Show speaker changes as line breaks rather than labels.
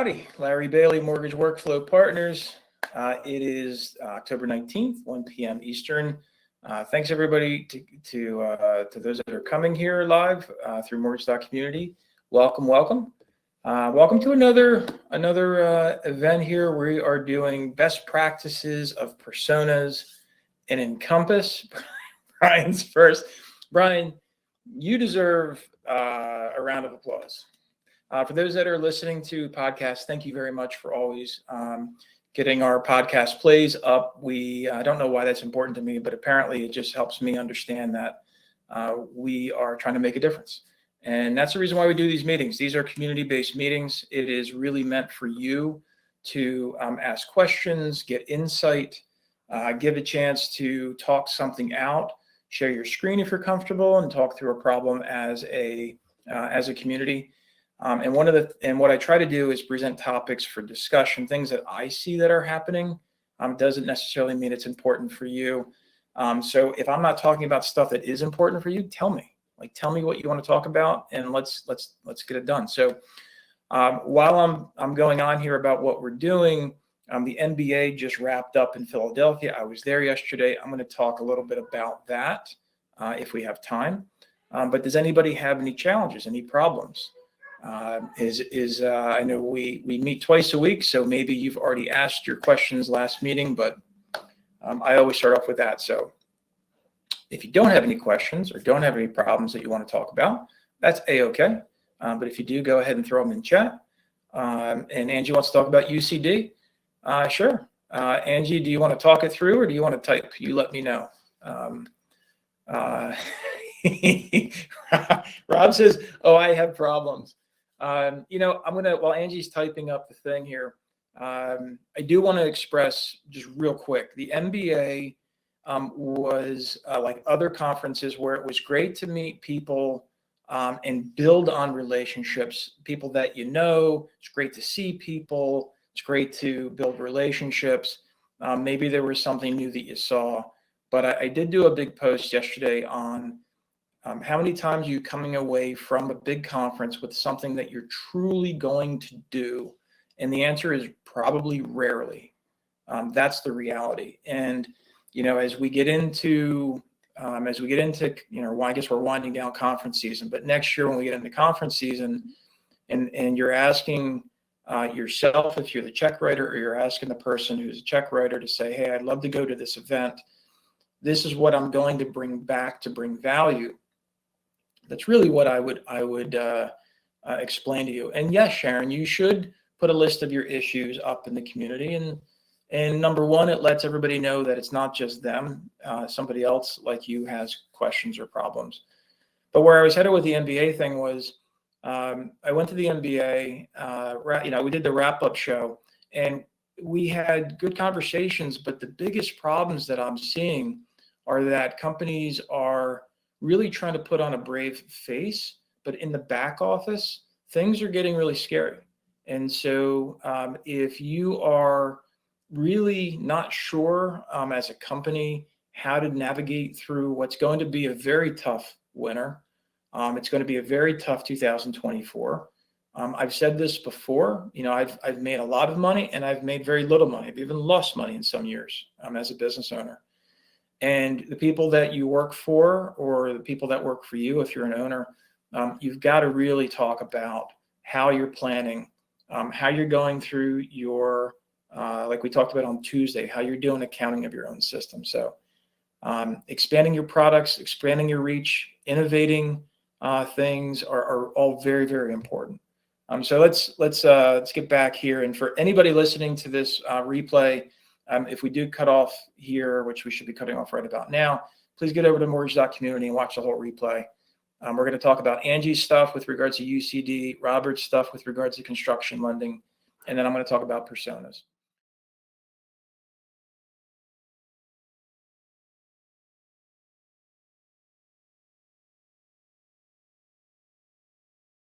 Howdy, Larry Bailey, Mortgage Workflow Partners. It is October 19th, 1 p.m. Eastern. Thanks everybody to those that are coming here live through Mortgage.Community. Welcome. Welcome to another event here. We are doing best practices of personas in Encompass. Brian's first. Brian, you deserve a round of applause. For those that are listening to podcasts, thank you very much for always getting our podcast plays up. I don't know why that's important to me, but apparently it just helps me understand that we are trying to make a difference. And that's the reason why we do these meetings. These are community-based meetings. It is really meant for you to ask questions, get insight, give a chance to talk something out, share your screen if you're comfortable, and talk through a problem as a community. And what I try to do is present topics for discussion, things that I see that are happening. Doesn't necessarily mean it's important for you. So if I'm not talking about stuff that is important for you, tell me. Tell me what you want to talk about, and let's get it done. So while I'm going on here about what we're doing, the NBA just wrapped up in Philadelphia. I was there yesterday. I'm going to talk a little bit about that if we have time. But does anybody have any challenges, any problems? I know we meet twice a week, so maybe you've already asked your questions last meeting, but I always start off with that. So if you don't have any questions or don't have any problems that you want to talk about, that's A-okay. But if you do, go ahead and throw them in chat. And Angie wants to talk about UCD. Sure. Angie, do you want to talk it through or do you want to type? You let me know. Rob says, oh, I have problems. While Angie's typing up the thing here, I do want to express just real quick, the MBA was like other conferences where it was great to meet people and build on relationships, people that you know. It's great to see people. It's great to build relationships. Maybe there was something new that you saw, but I did do a big post yesterday on how many times are you coming away from a big conference with something that you're truly going to do? And the answer is probably rarely. That's the reality. And, as we get into, I guess we're winding down conference season, but next year when we get into conference season and you're asking yourself, if you're the check writer, or you're asking the person who's a check writer to say, hey, I'd love to go to this event. This is what I'm going to bring back to bring value. That's really what I would explain to you. And yes, Sharon, you should put a list of your issues up in the community. And number one, it lets everybody know that it's not just them. Somebody else like you has questions or problems. But where I was headed with the MBA thing was, I went to the MBA. We did the wrap-up show, and we had good conversations. But the biggest problems that I'm seeing are that companies are really trying to put on a brave face, but in the back office, things are getting really scary. And so if you are really not sure as a company how to navigate through what's going to be a very tough winter, it's going to be a very tough 2024. I've said this before, I've made a lot of money and I've made very little money. I've even lost money in some years as a business owner. And the people that you work for, or the people that work for you, if you're an owner, you've got to really talk about how you're planning, how you're going through your, like we talked about on Tuesday, how you're doing accounting of your own system. So expanding your products, expanding your reach, innovating things are all very, very important. So let's get back here. And for anybody listening to this replay, if we do cut off here, which we should be cutting off right about now, please get over to Mortgage.Community and watch the whole replay. We're going to talk about Angie's stuff with regards to UCD, Robert's stuff with regards to construction lending, and then I'm going to talk about personas.